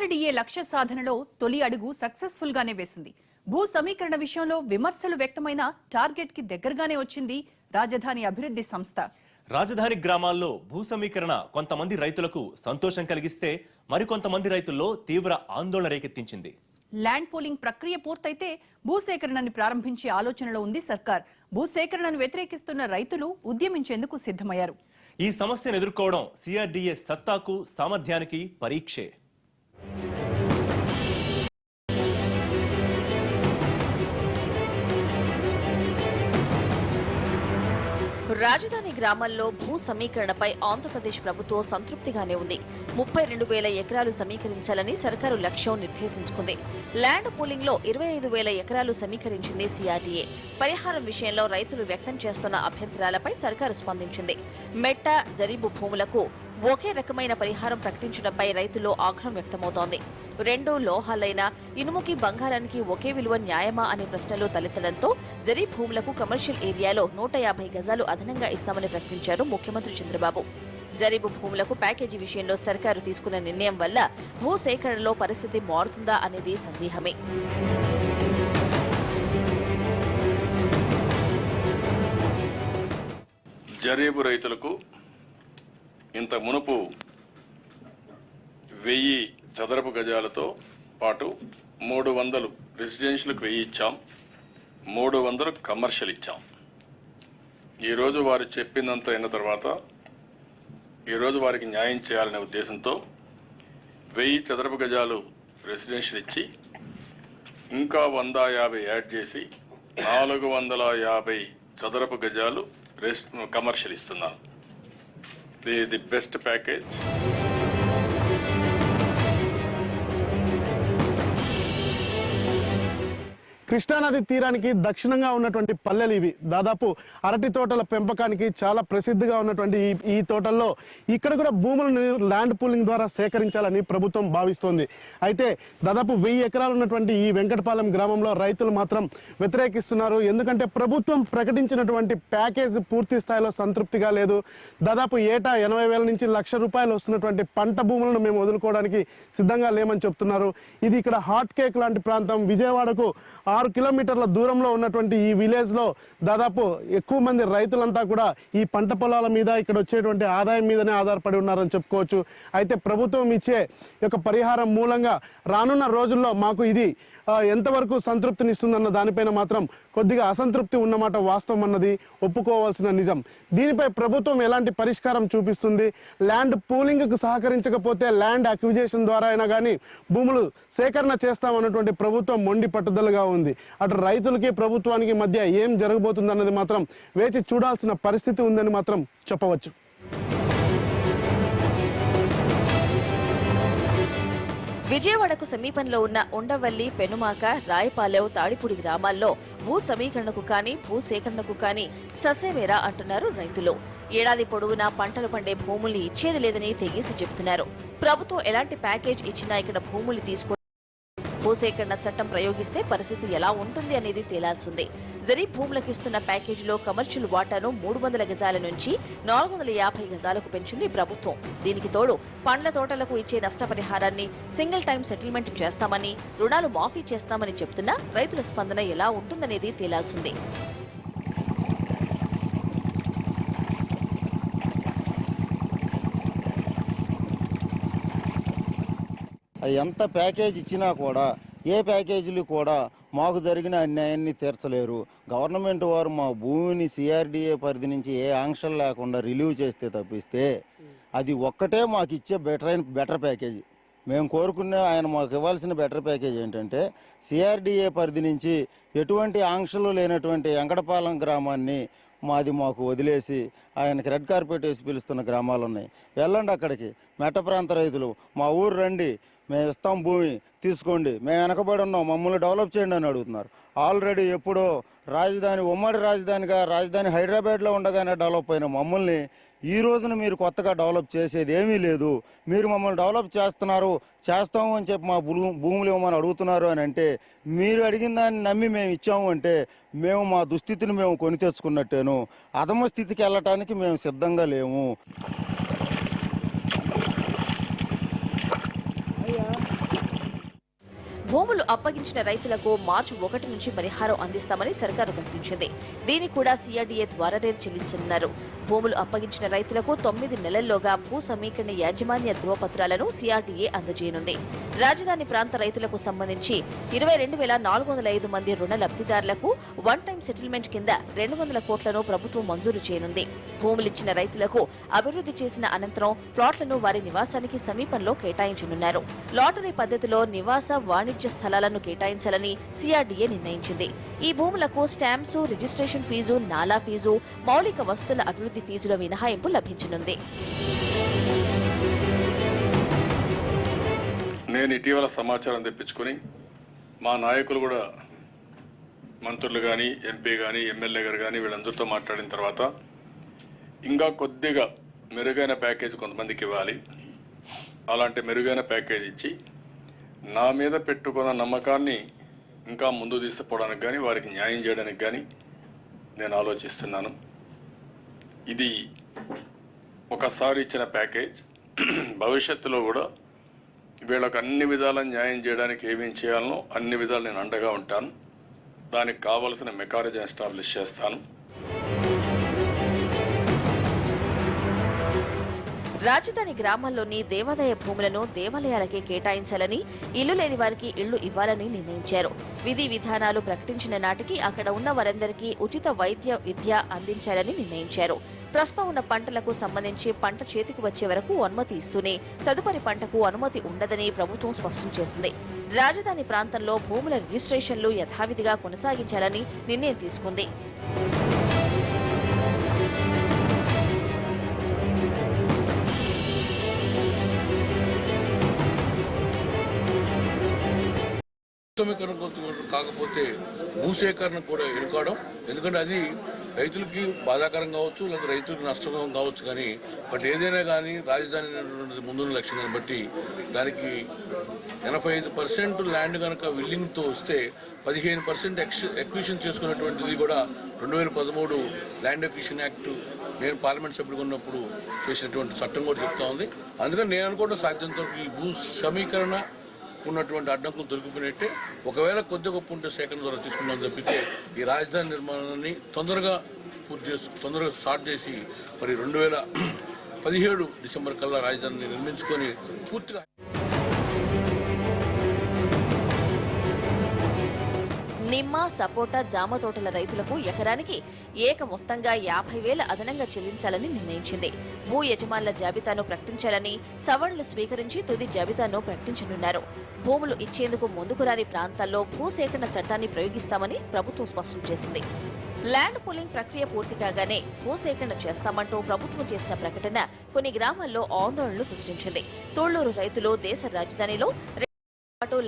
CRDA లక్ష్య సాధనలో తొలి అడుగు సక్సెస్ఫుల్ గానే వేసింది. భూ సమీకరణ విషయంలో విమర్శలు వ్యక్తమైన టార్గెట్ కి దగ్గరగానే వచ్చింది రాజధాని అభివృద్ధి సంస్థ. రాజధాని గ్రామాల్లో భూ సమీకరణ కొంతమంది రైతులకు సంతోషం కలిగిస్తే మరికొంతమంది రైతుల్లో తీవ్ర ఆందోళన రేకెత్తించింది. ల్యాండ్ పూలింగ్ ప్రక్రియ పూర్తయితే భూసేకరణని ప్రారంభించే ఆలోచనలో ఉంది సర్కార్. భూసేకరణను వ్యతిరేకిస్తున్న రైతులు ఉద్యమించేందుకు సిద్ధమయ్యారు. ఈ సమస్యను ఎదుర్కోవడం సిఆర్డీఏ సత్తాకు సామర్థ్యానికి పరీక్షే. రాజధాని గ్రామాల్లో భూ సమీకరణపై ఆంధ్రప్రదేశ్ ప్రభుత్వం సంతృప్తిగానే ఉంది. 32,000 ఎకరాలు సమీకరించాలని సర్కారు లక్ష్యం నిర్దేశించుకుంది. ల్యాండ్ పూలింగ్ లో 25,000 ఎకరాలు సమీకరించింది సిఆర్డీఏ. పరిహారం విషయంలో రైతులు వ్యక్తం చేస్తున్న అభ్యంతరాలపై సర్కారు స్పందించింది. మెట్ట, జరీబు భూములకు ఒకే రకమైన పరిహారం ప్రకటించడంపై రైతుల్లో ఆగ్రహం వ్యక్తమవుతోంది. రెండు లోహాలైన ఇనుముకి, బంగారానికి ఒకే విలువ న్యాయమా అనే ప్రశ్నలు తలెత్తడంతో జరీ భూములకు కమర్షియల్ ఏరియాలో 150 గజాలు అదనంగా ఇస్తామని ప్రకటించారు ముఖ్యమంత్రి చంద్రబాబు. జరీబు భూములకు ప్యాకేజీ విషయంలో సర్కారు తీసుకున్న నిర్ణయం వల్ల భూ సేకరణలో పరిస్థితి మారుతుందా అనేది సందేహమే. జరీబు రైతులకు ఇంత మునుపు 1000 చదరపు గజాలతో పాటు 300 రెసిడెన్షియల్కి 1000 ఇచ్చాం, 300 కమర్షియల్ ఇచ్చాం. ఈరోజు వారు చెప్పిందంతా అయిన తర్వాత ఈరోజు వారికి న్యాయం చేయాలనే ఉద్దేశంతో 1000 చదరపు గజాలు రెసిడెన్షియల్ ఇచ్చి ఇంకా 150 యాడ్ చేసి 450 చదరపు గజాలు కమర్షియల్ ఇస్తున్నాను. The best package. కృష్ణానది తీరానికి దక్షిణంగా ఉన్నటువంటి పల్లెలు ఇవి. దాదాపు అరటి తోటల పెంపకానికి చాలా ప్రసిద్ధిగా ఉన్నటువంటి ఈ తోటల్లో ఇక్కడ కూడా భూములను ల్యాండ్ పూలింగ్ ద్వారా సేకరించాలని ప్రభుత్వం భావిస్తోంది. అయితే దాదాపు 1000 ఎకరాలు ఉన్నటువంటి ఈ వెంకటపాలెం గ్రామంలో రైతులు మాత్రం వ్యతిరేకిస్తున్నారు. ఎందుకంటే ప్రభుత్వం ప్రకటించినటువంటి ప్యాకేజ్ పూర్తి స్థాయిలో సంతృప్తిగా లేదు. దాదాపు ఏటా 80,000 నుంచి ₹1,00,000 వస్తున్నటువంటి పంట భూములను మేము వదులుకోవడానికి సిద్ధంగా లేమని చెప్తున్నారు. ఇది ఇక్కడ హాట్ కేక్ లాంటి ప్రాంతం. విజయవాడకు 6 కిలోమీటర్ల దూరంలో ఉన్నటువంటి ఈ విలేజ్ లో దాదాపు ఎక్కువ మంది రైతులంతా కూడా ఈ పంట పొలాల మీద ఇక్కడ వచ్చేటువంటి ఆదాయం మీదనే ఆధారపడి ఉన్నారని చెప్పుకోవచ్చు. అయితే ప్రభుత్వం ఇచ్చే యొక్క పరిహారం మూలంగా రానున్న రోజుల్లో మాకు ఇది ఎంతవరకు సంతృప్తినిస్తుందన్న దానిపైన మాత్రం కొద్దిగా అసంతృప్తి ఉన్నమాట వాస్తవం అన్నది ఒప్పుకోవాల్సిన నిజం. దీనిపై ప్రభుత్వం ఎలాంటి పరిష్కారం చూపిస్తుంది? ల్యాండ్ పూలింగ్కు సహకరించకపోతే ల్యాండ్ అక్విజిషన్ ద్వారా అయినా కానీ భూములు సేకరణ చేస్తామన్నటువంటి ప్రభుత్వం మొండి పట్టుదలగా ఉంది. అటు రైతులకి ప్రభుత్వానికి మధ్య ఏం జరగబోతుందన్నది మాత్రం వేచి చూడాల్సిన పరిస్థితి ఉందని మాత్రం చెప్పవచ్చు. విజయవాడకు సమీపంలో ఉన్న ఉండవల్లి, పెనుమాక, రాయపాలెం, తాడిపూడి గ్రామాల్లో భూ సమీకరణకు కానీ భూ సేకరణకు కానీ ససేవేరా అంటున్నారు రైతులు. ఏడాది పొడవునా పంటలు పండే భూముల్ని ఇచ్చేది లేదని తెగేసి చెబుతున్నారు. ప్రభుత్వం ఎలాంటి ప్యాకేజ్ ఇచ్చినా ఇక్కడ భూములు తీసుకో భూసేకరణ చట్టం ప్రయోగిస్తే పరిస్థితి ఎలా ఉంటుంది అనేది తేలాల్సిందే. జరీ భూములకు ఇస్తున్న ప్యాకేజీలో కమర్షియల్ వాటాను 300 గజాల నుంచి 450 గజాలకు పెంచింది ప్రభుత్వం. దీనికి తోడు పండ్ల తోటలకు ఇచ్చే నష్టపరిహారాన్ని సింగిల్ టైం సెటిల్మెంట్ చేస్తామని, రుణాలు మాఫీ చేస్తామని చెప్తున్నా రైతుల స్పందన ఎలా ఉంటుందనేది తేలాల్సిందే. ఎంత ప్యాకేజ్ ఇచ్చినా కూడా ఏ ప్యాకేజీలు కూడా మాకు జరిగిన అన్యాయాన్ని తీర్చలేరు. గవర్నమెంట్ వారు మా భూమిని సిఆర్డీఏ పరిధి నుంచి ఏ ఆంక్షలు లేకుండా రిలీవ్ చేస్తే తప్పిస్తే అది ఒక్కటే మాకు ఇచ్చే బెటర్ ప్యాకేజీ. మేము కోరుకునే ఆయన మాకు ఇవ్వాల్సిన బెటర్ ప్యాకేజ్ ఏంటంటే సిఆర్డీఏ పరిధి నుంచి ఎటువంటి ఆంక్షలు లేనటువంటి వెంకటపాలెం గ్రామాన్ని మాకు వదిలేసి ఆయనకి రెడ్ కార్పెట్ వేసి పిలుస్తున్న గ్రామాలు ఉన్నాయి. వెళ్ళండి అక్కడికి. మెట్ట ప్రాంత రైతులు మా ఊరు రండి, మేము ఇస్తాం భూమి తీసుకోండి, మేము వెనకబడి ఉన్నాం, మమ్మల్ని డెవలప్ చేయండి అని అడుగుతున్నారు. ఆల్రెడీ ఎప్పుడో రాజధాని ఉమ్మడి రాజధాని హైదరాబాద్లో ఉండగానే డెవలప్ అయిన మమ్మల్ని ఈ రోజున మీరు కొత్తగా డెవలప్ చేసేది ఏమీ లేదు. మీరు మమ్మల్ని డెవలప్ చేస్తాము అని చెప్పి మా భూములు ఇవ్వమని అడుగుతున్నారు అని అంటే మీరు అడిగిన దాన్ని నమ్మి మేము ఇచ్చాము అంటే మేము మా దుస్థితిని మేము కొని తెచ్చుకున్నట్టేను. అధమ స్థితికి వెళ్ళటానికి మేము సిద్ధంగా లేము. భూములు అప్పగించిన రైతులకు మార్చి 1 నుంచి పరిహారం అందిస్తామని సర్కారు ప్రకటించింది. దీన్ని కూడా సిఆర్డీఏ ద్వారానే చెల్లించనున్నారు. భూములు అప్పగించిన రైతులకు 9 నెలల్లోగా భూ సమీకరణ యాజమాన్య ధృవపత్రాలను సిఆర్డీఏ అందజేయనుంది. రాజధాని ప్రాంత రైతులకు సంబంధించి 22,405 మంది రుణ లబ్ధిదారులకు వన్ టైం సెటిల్మెంట్ కింద 200 కోట్లను ప్రభుత్వం మంజూరు చేయనుంది. భూములిచ్చిన రైతులకు అభివృద్ధి చేసిన అనంతరం ప్లాట్లను వారి నివాసానికి సమీపంలో కేటాయించనున్నారు. లాటరీ పద్ధతిలో నివాస వాణిజ్య స్థలాలను కేటాయించాలని సిఆర్డీఏ నిర్ణయించింది. ఈ భూములకు స్టాంప్స్, రిజిస్ట్రేషన్ ఫీజు, నాలా ఫీజు, మౌలిక వస్తువుల అభివృద్ధి ఫీజుల మినహాయింపు లభించనుంది. నేను ఇటీవల సమాచారం తెప్పించుకొని మా నాయకులు కూడా మంత్రులు కానీ, ఎంపీ కానీ, ఎమ్మెల్యే గారు కానీ వీళ్ళందరితో మాట్లాడిన తర్వాత ఇంకా కొద్దిగా మెరుగైన ప్యాకేజ్ కొంతమందికి ఇవ్వాలి. అలాంటి మెరుగైన ప్యాకేజ్ ఇచ్చి నా మీద పెట్టుకున్న నమ్మకాన్ని ఇంకా ముందు తీసుకుపోవడానికి కానీ, వారికి న్యాయం చేయడానికి కానీ నేను ఆలోచిస్తున్నాను. ఇది ఒకసారి ఇచ్చిన ప్యాకేజ్. భవిష్యత్తులో కూడా వీళ్ళకు అన్ని విధాల న్యాయం చేయడానికి ఏమేం చేయాలనో అన్ని విధాలు నేను అండగా ఉంటాను. దానికి కావలసిన మెకానిజం ఎస్టాబ్లిష్ చేస్తాను. రాజధాని గ్రామాల్లోని దేవాదాయ భూములను దేవాలయాలకే కేటాయించాలని, ఇల్లు లేని వారికి ఇళ్లు ఇవ్వాలని నిర్ణయించారు. విధి విధానాలు ప్రకటించిన నాటికి అక్కడ ఉన్న వారందరికీ ఉచిత వైద్య విద్య అందించాలని నిర్ణయించారు. ప్రస్తుతం ఉన్న పంటలకు సంబంధించి పంట చేతికి వచ్చే వరకు అనుమతి ఇస్తూనే తదుపరి పంటకు అనుమతి ఉండదని ప్రభుత్వం స్పష్టం చేసింది. రాజధాని ప్రాంతంలో భూముల రిజిస్ట్రేషన్లు యథావిధిగా కొనసాగించాలని నిర్ణయం తీసుకుంది. సమీకరణ కాకపోతే భూసేకరణ కూడా ఎన్నుకోవడం, ఎందుకంటే అది రైతులకి బాధాకరం కావచ్చు, లేదా రైతులకు నష్టం కావచ్చు. కానీ బట్ ఏదైనా కానీ రాజధాని ముందున్న లక్ష్యం బట్టి దానికి 85% ల్యాండ్ కనుక విల్లింగ్తో వస్తే 15% ఎక్విజిషన్ చేసుకున్నటువంటిది కూడా 2013 ల్యాండ్ ఎక్విజిషన్ యాక్ట్ నేను పార్లమెంట్ సభ్యుడిగా ఉన్నప్పుడు చేసినటువంటి చట్టం కూడా చెప్తా ఉంది. అందుకని నేను అనుకోవడం సాధ్యంతో ఈ భూ సమీకరణ ఉన్నటువంటి అడ్డంకులు దొరికిపోయినట్టే. ఒకవేళ కొద్ది గొప్ప ఉంటే సేకరణ ద్వారా తీసుకున్నాం తప్పితే ఈ రాజధాని నిర్మాణాన్ని తొందరగా స్టార్ట్ చేసి మరి 2017 డిసెంబర్ కల్లా రాజధానిని నిర్మించుకొని పూర్తిగా నిమ్మ, సపోటా, జామ తోటల రైతులకు ఎకరానికి ఏక మొత్తంగా 50,000 అదనంగా చెల్లించాలని నిర్ణయించింది. భూ యజమానుల జాబితాను ప్రకటించాలని, సవరణలు స్వీకరించి తుది జాబితాను ప్రకటించనున్నారు. భూములు ఇచ్చేందుకు ముందుకు రాని ప్రాంతాల్లో భూసేకరణ చట్టాన్ని ప్రయోగిస్తామని ప్రభుత్వం స్పష్టం చేసింది. ల్యాండ్ పూలింగ్ ప్రక్రియ పూర్తి కాగానే భూసేకరణ చేస్తామంటూ ప్రభుత్వం చేసిన ప్రకటన కొన్ని గ్రామాల్లో ఆందోళనలు సృష్టించింది. తోళ్లూరు రైతులు దేశ రాజధానిలో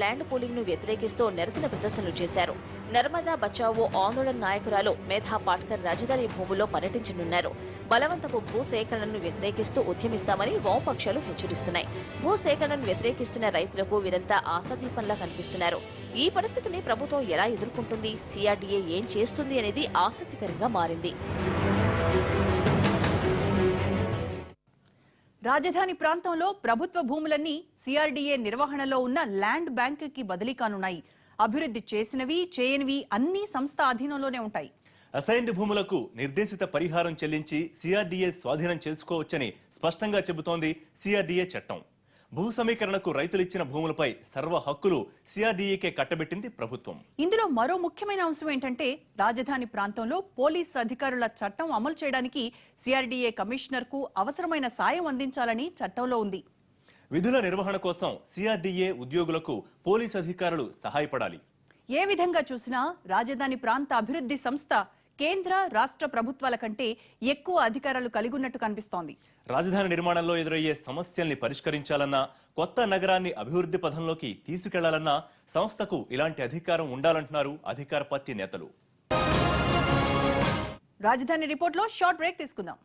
ల్యాండ్ పూలింగ్ ను వ్యతిరేకిస్తూ నిరసన ప్రదర్శనలు చేశారు. నర్మదా బచావో ఆందోళన నాయకురాలు మేధా పాట్కర్ రాజధాని భూముల్లో పర్యటించనున్నారు. బలవంతపు భూసేకరణను వ్యతిరేకిస్తూ ఉద్యమిస్తామని వామపక్షాలు హెచ్చరిస్తున్నాయి. భూసేకరణను వ్యతిరేకిస్తున్న రైతులకు వీరంతా ఆశాదీపంలా కనిపిస్తున్నారు. ఈ పరిస్థితిని ప్రభుత్వం ఎలా ఎదుర్కొంటుంది, సిఆర్డీఏ ఏం చేస్తుంది అనేది ఆసక్తికరంగా మారింది. రాజధాని ప్రాంతంలో ప్రభుత్వ భూములన్నీ సిఆర్డీఏ నిర్వహణలో ఉన్న ల్యాండ్ బ్యాంకుకి బదిలీ కానున్నాయి. అభివృద్ధి చేసినవి, చేయనివి అన్ని సంస్థ అధీనంలోనే ఉంటాయి. అసైన్డ్ భూములకు నిర్దేశిత పరిహారం చెల్లించి సిఆర్డీఏ స్వాధీనం చేసుకోవచ్చని స్పష్టంగా చెబుతోంది సిఆర్డీఏ చట్టం. భూ సమీకరణకు రైతులిచ్చిన భూములపై సర్వ హక్కులు సిఆర్డీఏకే కట్టబెట్టింది ప్రభుత్వం. ఇందులో మరో ముఖ్యమైన అంశం ఏంటంటే రాజధాని ప్రాంతంలో పోలీసు అధికారుల చట్టం అమలు చేయడానికి సిఆర్డీఏ కమిషనర్ కు అవసరమైన సాయం అందించాలని చట్టంలో ఉంది. విధుల నిర్వహణ కోసం సిఆర్డీఏ ఉద్యోగులకు పోలీసు అధికారులు సహాయపడాలి. ఏ విధంగా చూసినా రాజధాని ప్రాంత అభివృద్ధి సంస్థ కేంద్ర, రాష్ట్ర ప్రభుత్వాల కంటే ఎక్కువ అధికారాలు కలిగి ఉన్నట్టు కనిపిస్తోంది. రాజధాని నిర్మాణంలో ఎదురయ్యే సమస్యల్ని పరిష్కరించాలన్నా, కొత్త నగరాన్ని అభివృద్ధి పథంలోకి తీసుకెళ్లాలన్నా సంస్థకు ఇలాంటి అధికారం ఉండాలంటున్నారు అధికార పార్టీ నేతలు. రాజధాని రిపోర్ట్లో షార్ట్ బ్రేక్ తీసుకుందాం.